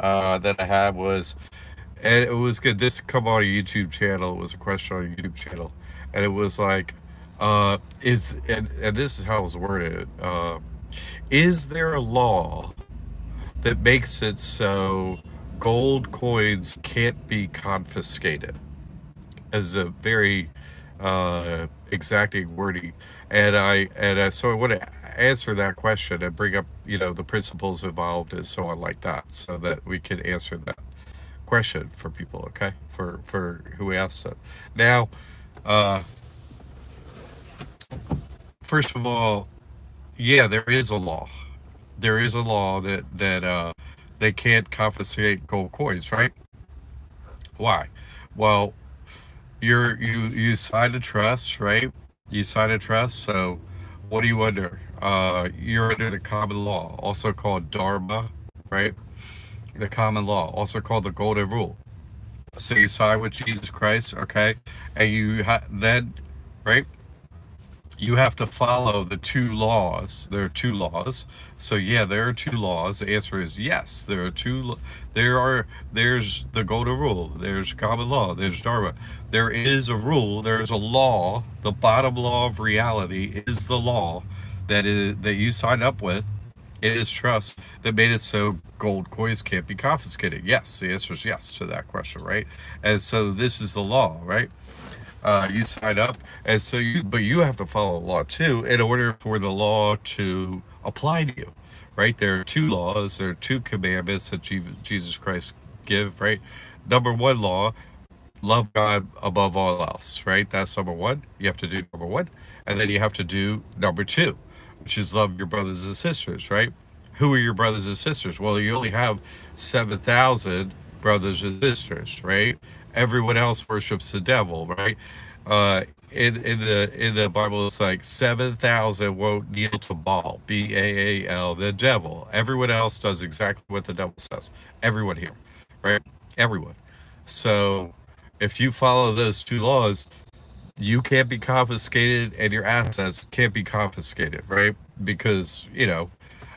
that I had was, and it was good. This come on a YouTube channel. It was a question on a YouTube channel, and it was like, and this is how it was worded. Is there a law that makes it so gold coins can't be confiscated? As a very exacting wording, and so I want to answer that question and bring up the principles involved and so on like that, so that we can answer that question for people. Okay, for who asked it. Now, first of all, yeah, there is a law. There is a law that they can't confiscate gold coins, right? Why? Well, you sign a trust, right? You sign a trust. So, what are you under? You're under the common law, also called Dharma, right? The common law, also called the Golden Rule. So you sign with Jesus Christ, okay, and then, right? You have to follow the two laws. There are two laws. So yeah, there are two laws. The answer is yes. There are two. There are. There's the golden rule. There's common law. There's dharma. There is a rule. There is a law. The bottom law of reality is the law that you sign up with. It is trust that made it so gold coins can't be confiscated. Yes, the answer is yes to that question, right? And so this is the law, right? You sign up, and but you have to follow the law too in order for the law to apply to you, right? There are two laws, there are two commandments that Jesus Christ give, right? Number one law, love God above all else, right? That's number one. You have to do number one, and then you have to do number two, which is love your brothers and sisters, right? Who are your brothers and sisters? Well, you only have 7,000 brothers and sisters, right? Everyone else worships the devil, right? In the Bible, it's like 7,000 won't kneel to Baal, Baal, the devil. Everyone else does exactly what the devil says. Everyone here, right? Everyone. So if you follow those two laws, you can't be confiscated and your assets can't be confiscated, right? Because,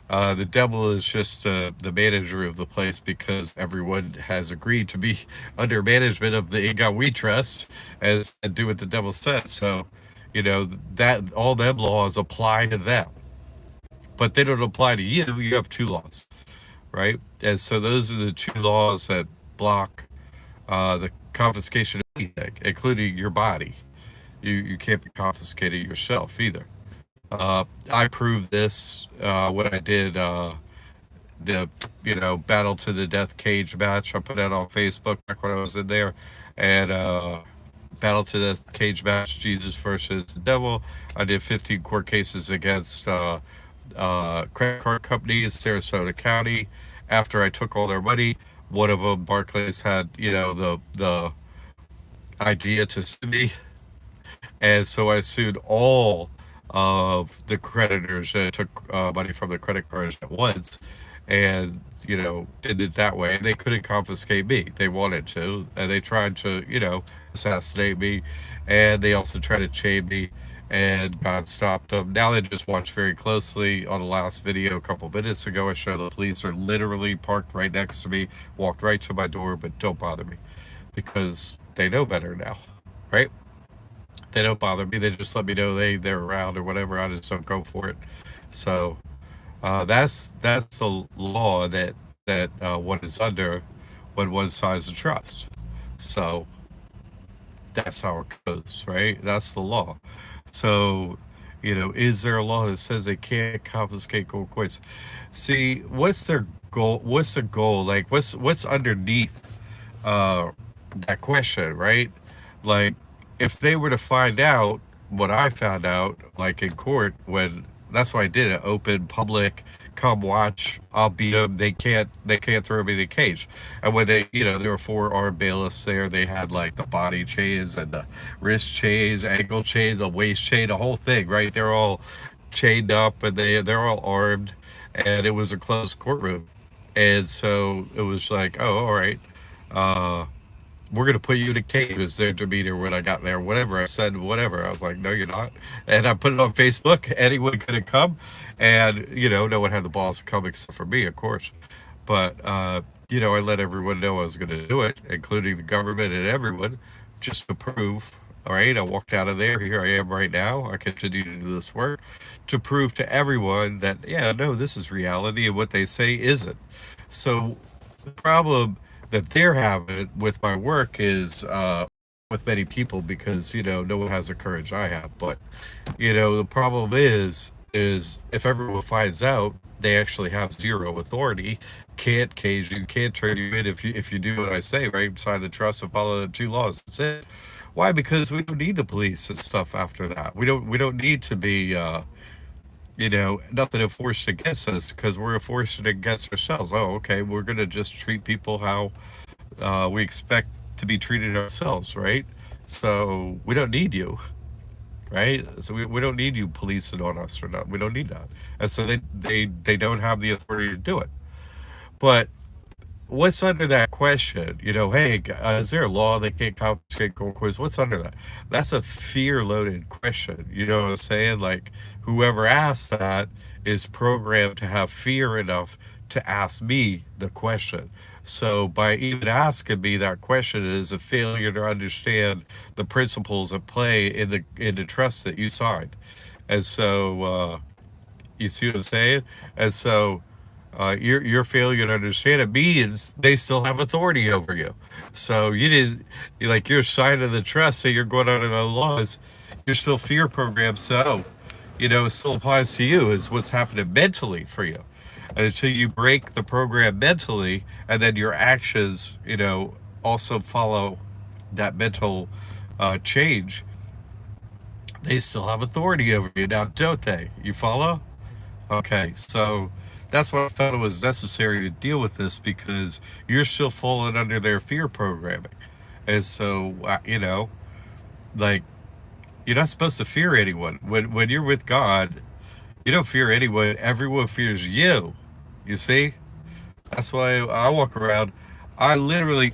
the devil is just the manager of the place because everyone has agreed to be under management of the in God we trust as and do what the devil says. So, that all them laws apply to them, but they don't apply to you. You have two laws, right? And so those are the two laws that block the confiscation of anything, including your body. You can't be confiscated yourself either. I proved this when I did the battle to the death cage match. I put that on Facebook back when I was in there, and battle to the cage match, Jesus versus the devil. I did 15 court cases against credit card companies, Sarasota County. After I took all their money, one of them, Barclays, had the idea to sue me, and so I sued all of the creditors that took money from the credit cards at once, and did it that way. And they couldn't confiscate me. They wanted to, and they tried to assassinate me, and they also tried to chain me. And God stopped them. Now they just watch very closely. On the last video a couple minutes ago, I showed the police are literally parked right next to me, walked right to my door, but don't bother me because they know better now, right? They don't bother me. They just let me know they're around or whatever. I just don't go for it. So that's a law that one is under when one signs a trust. So that's how it goes, right? That's the law. So, is there a law that says they can't confiscate gold coins? See, what's their goal? What's the goal? Like, what's underneath uh, that question, right? Like, if they were to find out what I found out, like in court, when that's why I did it, open, public, come watch, I'll beat them. They can't throw me in a cage. And when there were four armed bailiffs there. They had like the body chains and the wrist chains, ankle chains, a waist chain, the whole thing, right? They're all chained up and they're all armed, and it was a closed courtroom, and so it was like, oh, all right. Uh, we're gonna put you in a cage as their demeanor when I got there. Whatever I said, whatever. I was like, no, you're not. And I put it on Facebook. Anyone could have come, and no one had the balls to come except for me, of course. But I let everyone know I was going to do it, including the government and everyone, just to prove. All right, I walked out of there. Here I am right now. I continue to do this work to prove to everyone that, yeah, no, this is reality and what they say isn't. So the problem that they're having with my work is with many people because, no one has the courage I have. But, the problem is if everyone finds out they actually have zero authority, can't cage you, can't turn you in if you do what I say, right? Sign the trust and follow the two laws. That's it. Why? Because we don't need the police and stuff after that. We don't need to be nothing enforced against us because we're enforced against ourselves. Oh, okay, we're gonna just treat people how we expect to be treated ourselves, right? So we don't need you, right? So we don't need you policing on us or not. We don't need that. And so they don't have the authority to do it. But what's under that question? Hey, is there a law that can't confiscate gold coins? What's under that? That's a fear-loaded question. You know what I'm saying? Like whoever asked that is programmed to have fear enough to ask me the question. So by even asking me that question is a failure to understand the principles at play in the trust that you signed. And so you see what I'm saying? And so your failure to understand it means they still have authority over you. So you didn't like your side of the trust that you're going under the laws. You're still fear programmed. So it still applies to you is what's happening mentally for you. And until you break the program mentally, and then your actions, also follow that mental change, they still have authority over you now, don't they? You follow? Okay, so that's why I felt it was necessary to deal with this because you're still falling under their fear programming. And so, like, you're not supposed to fear anyone. When you're with God, you don't fear anyone. Everyone fears you. You see? That's why I walk around. I literally,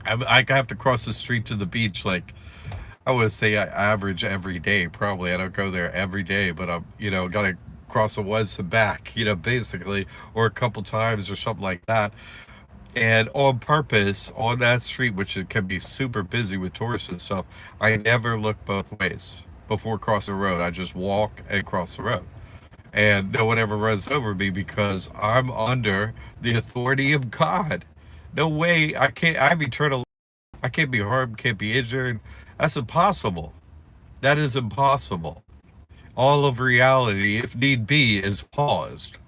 I have to cross the street to the beach like I would say I average every day. Probably I don't go there every day, but I'm gotta cross it once and back, basically, or a couple times or something like that. And on purpose, on that street, which it can be super busy with tourists and stuff, I never look both ways before crossing the road. I just walk and cross the road. And no one ever runs over me because I'm under the authority of God. No way. I have eternal. I can't be harmed, can't be injured. That's impossible. That is impossible. All of reality, if need be, is paused.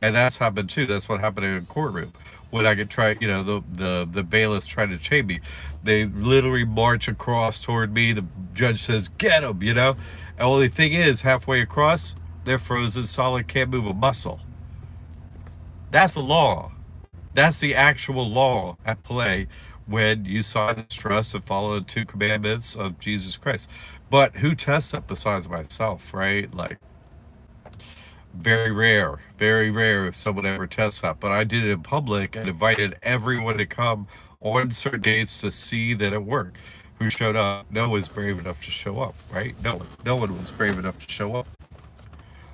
And that's happened too. That's what happened in a courtroom. When I could try, the bailiffs trying to chain me. They literally march across toward me. The judge says, get him, The only thing is, halfway across, they're frozen solid, can't move a muscle. That's the law. That's the actual law at play when you sign this trust and follow the two commandments of Jesus Christ. But who tests it besides myself, right? Like, very rare if someone ever tests that. But I did it in public and invited everyone to come on certain dates to see that it worked. Who showed up? No one was brave enough to show up, right? No one was brave enough to show up.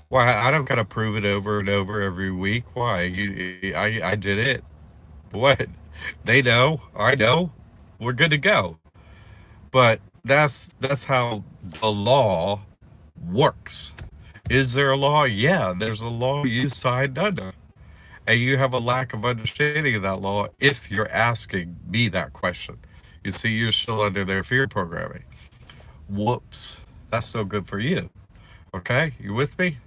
Why? I don't gotta prove it over and over every week. Why? I did it. What? They know. I know. We're good to go. But that's how the law works. Is there a law? Yeah, there's a law you signed under. And you have a lack of understanding of that law if you're asking me that question. You see, you're still under their fear programming. Whoops. That's no good for you. Okay? You with me?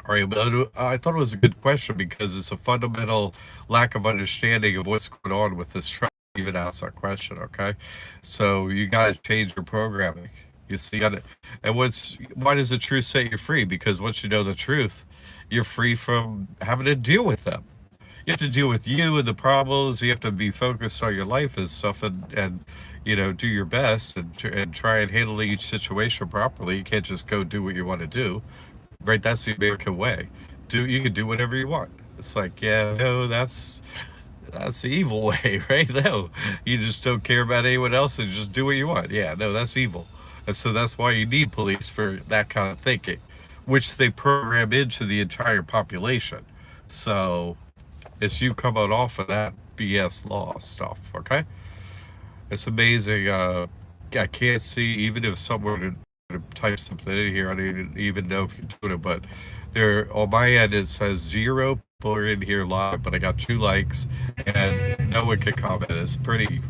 All right, but I thought it was a good question because it's a fundamental lack of understanding of what's going on with this trial. Even ask that question, okay? So you got to change your programming. You see, got to, and why does the truth set you free? Because once you know the truth, you're free from having to deal with them. You have to deal with you and the problems. You have to be focused on your life and stuff, and do your best and try and handle each situation properly. You can't just go do what you want to do, right? That's the American way. You can do whatever you want. It's like, yeah, no, that's the evil way, right? No, you just don't care about anyone else and just do what you want. Yeah, no, that's evil. And so that's why you need police for that kind of thinking, which they program into the entire population. So it's you coming off of that BS law stuff, okay? It's amazing. I can't see, even if someone were to type something in here, I don't even know if you're doing it, but there on my end it says zero people are in here live, but I got 2 likes and no one can comment. It's pretty.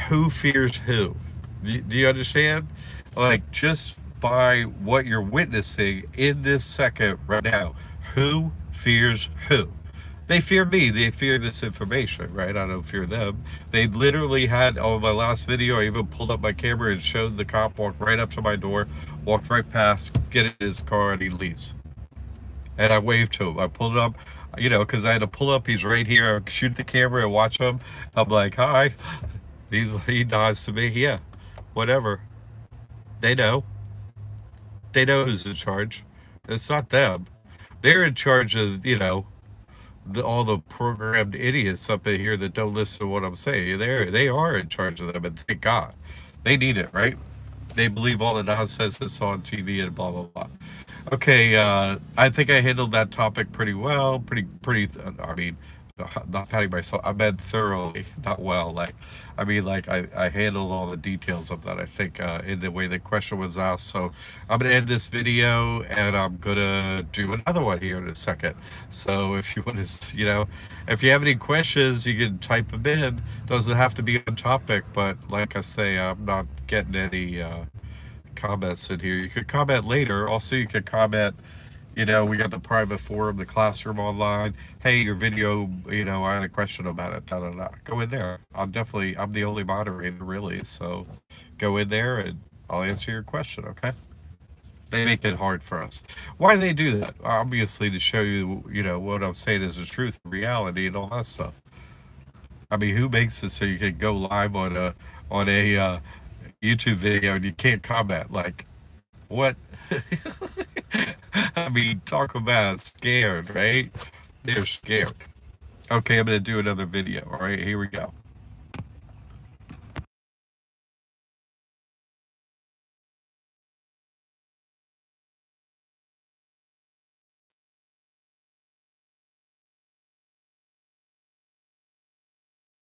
Who fears who? Do you understand? Like, just by what you're witnessing in this second right now, who fears who? They fear me. They fear this information, right? I don't fear them. They literally had, on my last video, I even pulled up my camera and showed the cop walk right up to my door, walked right past, get in his car, and he leaves. And I waved to him. I pulled up, because I had to pull up. He's right here. I shoot the camera and watch him. I'm like, hi. He nods to me. Yeah, whatever. They know. They know who's in charge. It's not them. They're in charge of, all the programmed idiots up in here that don't listen to what I'm saying. They are in charge of them, and thank God. They need it, right? They believe all the nonsense that's on TV and blah blah blah. Okay, I think I handled that topic pretty well. I mean, not patting myself. I meant thoroughly, not well. I handled all the details of that. I think in the way the question was asked. So I'm gonna end this video, and I'm gonna do another one here in a second. So if you want to, if you have any questions, you can type them in. Doesn't have to be on topic, but like I say, I'm not getting any. Comments in here. You could comment later. Also, you could comment, we got the private forum, the classroom online. Hey, your video, I had a question about it. Da, da, da. Go in there. I'm the only moderator, really. So go in there and I'll answer your question, okay? They make it hard for us. Why do they do that? Obviously, to show you, what I'm saying is the truth, reality, and all that stuff. I mean, who makes it so you can go live on a YouTube video and you can't comment? Like, what? I mean, talk about scared, right? They're scared. Okay, I'm gonna do another video. All right, here we go.